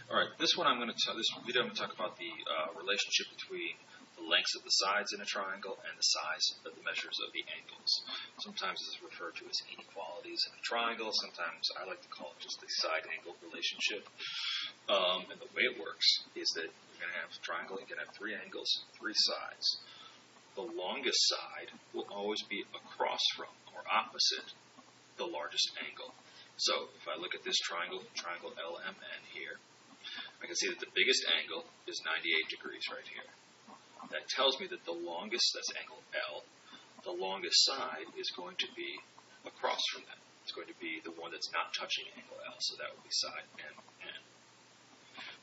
All right, this one this video I'm going to talk about the relationship between the lengths of the sides in a triangle and the size of the measures of the angles. Sometimes this is referred to as inequalities in a triangle. Sometimes I like to call it just the side-angle relationship. And the way it works is that you're going to have a triangle. You're going to have three angles, three sides. The longest side will always be across from or opposite the largest angle. So if I look at this triangle LMN here, I can see that the biggest angle is 98 degrees right here. That tells me that the longest, that's angle L, the longest side is going to be across from that. It's going to be the one that's not touching angle L, so that would be side MN.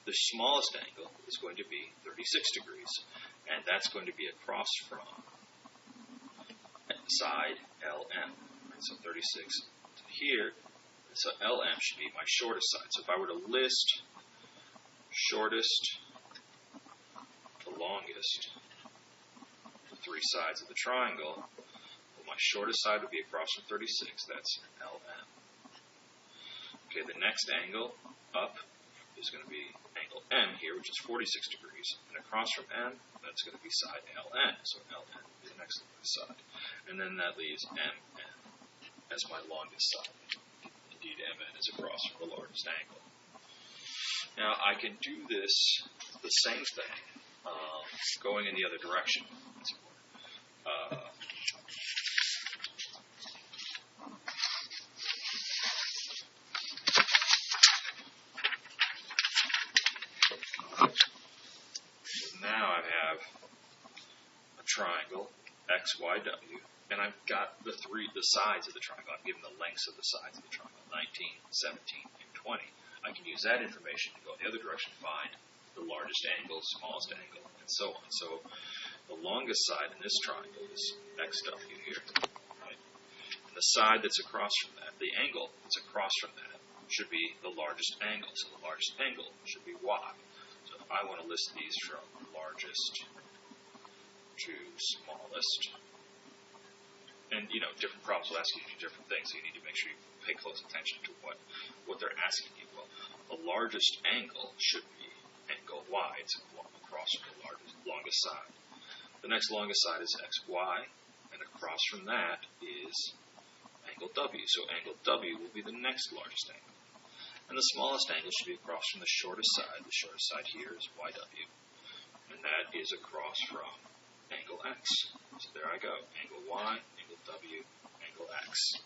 The smallest angle is going to be 36 degrees, and that's going to be across from side LM. Right, so 36 to here, so LM should be my shortest side. So if I were to list shortest to longest, the three sides of the triangle, well, my shortest side would be across from 36, that's LM. Okay, the next angle up is going to be angle M here, which is 46 degrees, and across from M, that's going to be side LN, so LN will be the next side. And then that leaves MN as my longest side. Indeed, MN is across from the largest angle. Now, I can do this, the same thing, going in the other direction. Now I have a triangle, XYW, and I've got the sides of the triangle. I'm given the lengths of the sides of the triangle, 19, 17, and 20. I can use that information to go in the other direction, find the largest angle, smallest angle, and so on. So the longest side in this triangle is XW here, right? And the side that's across from that, the angle that's across from that, should be the largest angle. So the largest angle should be Y. So if I want to list these from largest to smallest, and different problems will ask you to do different things, so you need to make sure you pay close attention to what they're asking you. Well, the largest angle should be angle Y. It's across from the longest side. The next longest side is XY, and across from that is angle W. So angle W will be the next largest angle. And the smallest angle should be across from the shortest side. The shortest side here is YW, and that is across from angle X. So there I go, angle Y, angle W, angle X.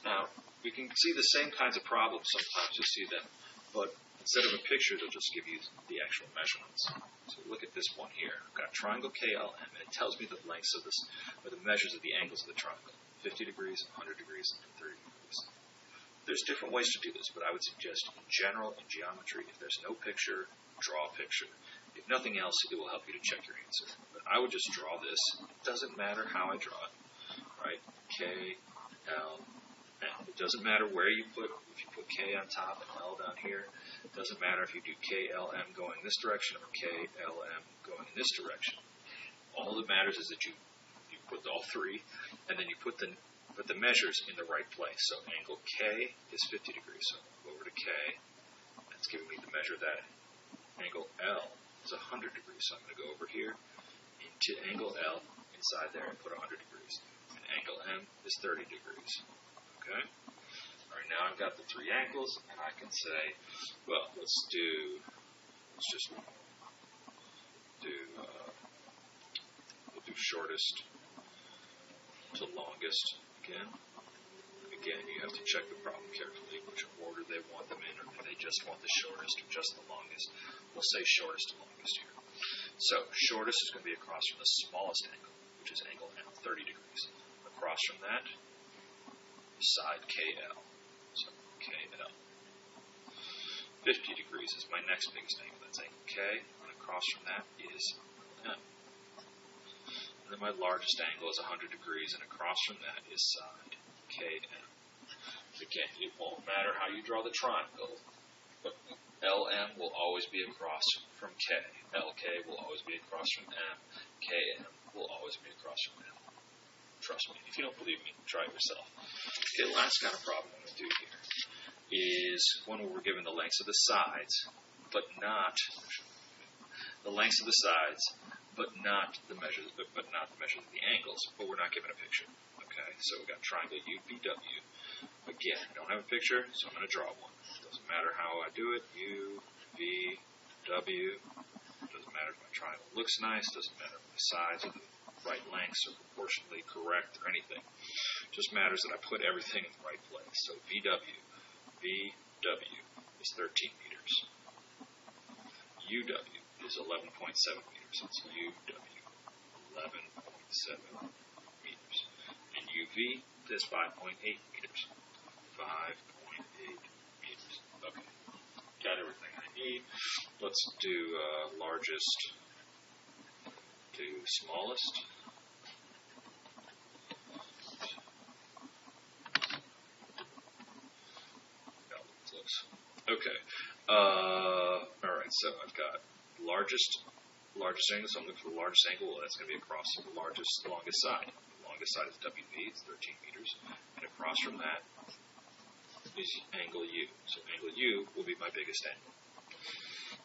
Now, we can see the same kinds of problems sometimes. You see them, but instead of a picture, they'll just give you the actual measurements. So look at this one here. I've got triangle KLM, and it tells me the lengths of this, or the measures of the angles of the triangle. 50 degrees, 100 degrees, and 30 degrees. There's different ways to do this, but I would suggest in general, in geometry, if there's no picture, draw a picture. If nothing else, it will help you to check your answer. But I would just draw this. It doesn't matter how I draw it, right? K, L, M. It doesn't matter where you put, if you put K on top and L down here. It doesn't matter if you do K, L, M going this direction or K, L, M going in this direction. All that matters is that you put all three, and then you put the measures in the right place. So angle K is 50 degrees. So I'll go over to K. That's giving me the measure of that. Angle L is 100 degrees. So I'm going to go over here into angle L inside there and put 100 degrees. And angle M is 30 degrees. Okay? All right, now I've got the three angles, and I can say, well, let's just do, we'll do shortest to longest again. Again, you have to check the problem carefully, which order they want them in, or do they just want the shortest or just the longest. We'll say shortest to longest here. So shortest is going to be across from the smallest angle, which is angle M, 30 degrees. Across from that, side KL. So KL. 50 degrees is my next biggest angle. That's angle K, and across from that is M. And then my largest angle is 100 degrees, and across from that is side KM. Again, it won't matter how you draw the triangle, but LM will always be across from K. LK will always be across from M. KM will always be across from M. Trust me. If you don't believe me, try it yourself. Okay, last kind of problem I'm going to do here is one where we're given the lengths of the sides, but not the lengths of the sides, but not the measures of the angles. But we're not given a picture. Okay, so we got triangle UVW. Again, I don't have a picture, so I'm going to draw one. Doesn't matter how I do it. UVW. Doesn't matter if my triangle looks nice. Doesn't matter if the sides or the right lengths are proportionally correct or anything. Just matters that I put everything in the right place. So VW is 13 meters. UW is 11.7 meters. It's UW, 11.7 meters. And UV is 5.8 meters. 5.8 meters. Okay. Got everything I need. Let's do largest to smallest. Okay. Alright, so I've got largest angle, so I'm looking for the largest angle. Well, that's going to be across the longest side. The longest side is WV, it's 13 meters. And across from that is angle U. So angle U will be my biggest angle.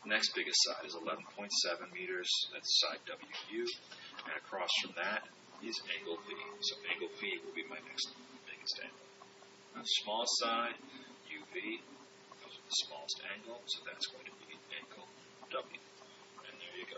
Next biggest side is 11.7 meters. That's side WU. And across from that is angle V. So angle V will be my next biggest angle. Now, smallest side, UV, goes with the smallest angle. So that's going to be angle W. And there you go.